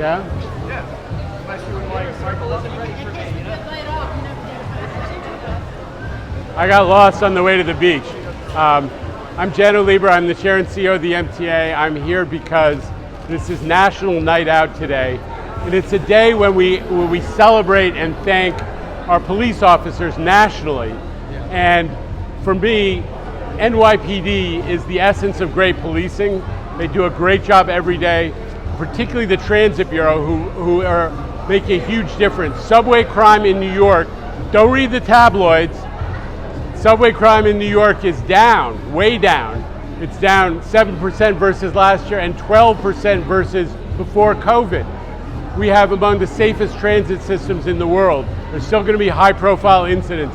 Yeah? Yeah. Unless you would like circle isn't ready for me, you know? I got lost on the way to the beach. I'm Lieber. I'm the chair and CEO of the MTA. I'm here because this is National Night Out today. And it's a day when we celebrate and thank our police officers nationally. And for me, NYPD is the essence of great policing. They do a great job every day, particularly the Transit Bureau, who are making a huge difference. Subway crime in New York, don't read the tabloids. Subway crime in New York is down, way down. It's down 7% versus last year and 12% versus before COVID. We have among the safest transit systems in the world. There's still going to be high-profile incidents,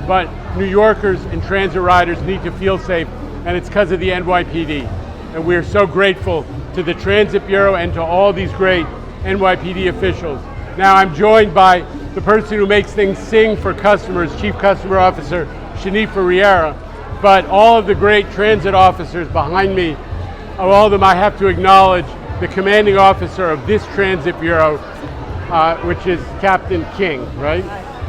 but New Yorkers and transit riders need to feel safe, and it's because of the NYPD. And we're so grateful to the Transit Bureau and to all these great NYPD officials. Now I'm joined by the person who makes things sing for customers, Chief Customer Officer Riera, but all of the great transit officers behind me, all of them I have to acknowledge the commanding officer of this Transit Bureau, which is Captain King, right?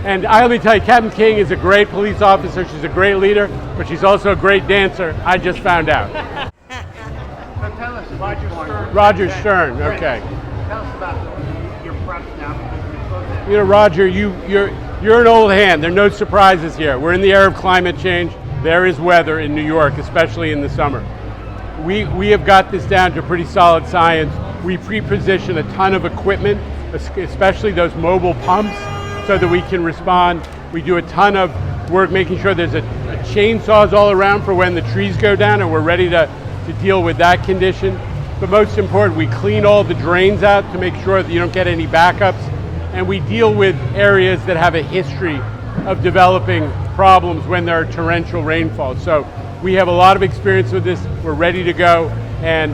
And let me tell you, Captain King is a great police officer, she's a great leader, but she's also a great dancer, I just found out. So tell us, Roger Stern, okay. Tell us about your preps now. You know, Roger, you're an old hand. There are no surprises here. We're in the era of climate change. There is weather in New York, especially in the summer. We have got this down to pretty solid science. We pre-position a ton of equipment, especially those mobile pumps, so that we can respond. We do a ton of work making sure there's a chainsaws all around for when the trees go down, and we're ready to deal with that condition. But most important, we clean all the drains out to make sure that you don't get any backups. And we deal with areas that have a history of developing problems when there are torrential rainfalls. So we have a lot of experience with this. We're ready to go, and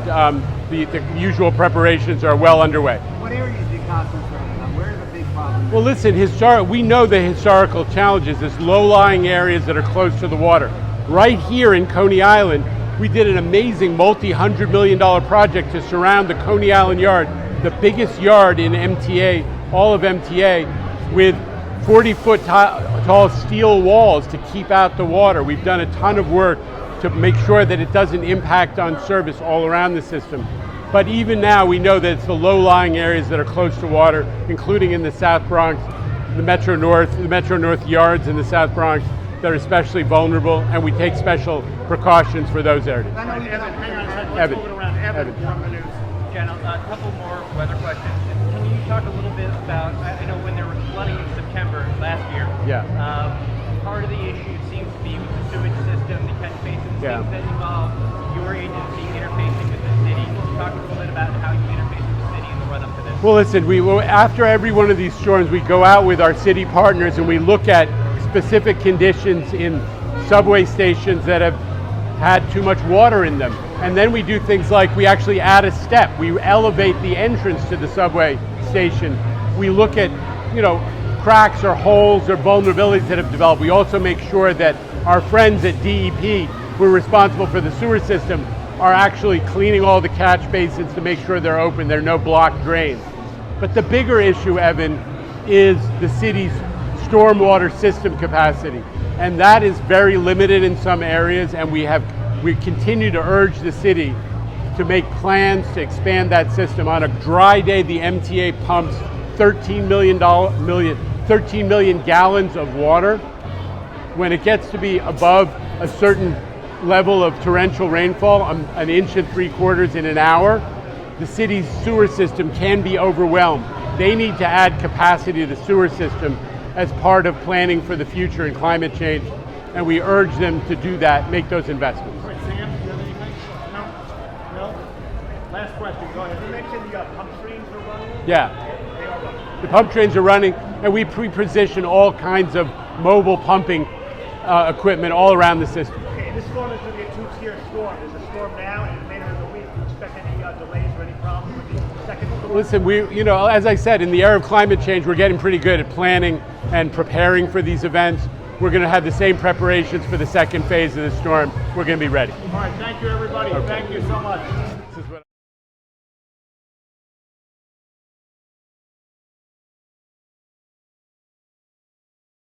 the usual preparations are well underway. What areas do you concentrate on? Where are the big problems? Well, listen, we know the historical challenges. There's low-lying areas that are close to the water. Right here in Coney Island, we did an amazing multi-$100 million project to surround the Coney Island Yard, the biggest yard in MTA, all of MTA, with 40-foot tall steel walls to keep out the water. We've done a ton of work to make sure that it doesn't impact on service all around the system. But even now, we know that it's the low-lying areas that are close to water, including in the South Bronx, the Metro North yards in the South Bronx, that are especially vulnerable, and we take special precautions for those areas. Evan, hang on a second. Let's move it around. Evan from the news. Jen, a couple more weather questions. Can you talk a little bit about, I know when there was flooding in September last year, part of the issue seems to be with the sewage system, the catch basins, things that involve your agency interfacing with the city. Can you talk a little bit about how you interface with the city in the run-up to this? Well, listen, after every one of these storms, we go out with our city partners and we look at specific conditions in subway stations that have had too much water in them. And then we do things like we actually add a step. We elevate the entrance to the subway station. We look at, cracks or holes or vulnerabilities that have developed. We also make sure that our friends at DEP, who are responsible for the sewer system, are actually cleaning all the catch basins to make sure they're open, there are no blocked drains. But the bigger issue, Evan, is the city's stormwater system capacity. And that is very limited in some areas, and we continue to urge the city to make plans to expand that system. On a dry day, the MTA pumps 13 million gallons of water. When it gets to be above a certain level of torrential rainfall, an inch and 3/4 in an hour, the city's sewer system can be overwhelmed. They need to add capacity to the sewer system as part of planning for the future and climate change, and we urge them to do that, make those investments. All right, Sam, do you have anything? No? Last question, go ahead. You mentioned the pump trains are running? Yeah. They are running. The pump trains are running, and we pre-position all kinds of mobile pumping equipment all around the system. Okay, this storm is going to be a two-tier storm. There's a storm now, and later in the week, do you expect any delays or any problems with the second storm? Listen, as I said, in the era of climate change, we're getting pretty good at planning and preparing for these events. We're going to have the same preparations for the second phase of the storm. We're going to be ready. All right, thank you, everybody. Okay. Thank you so much.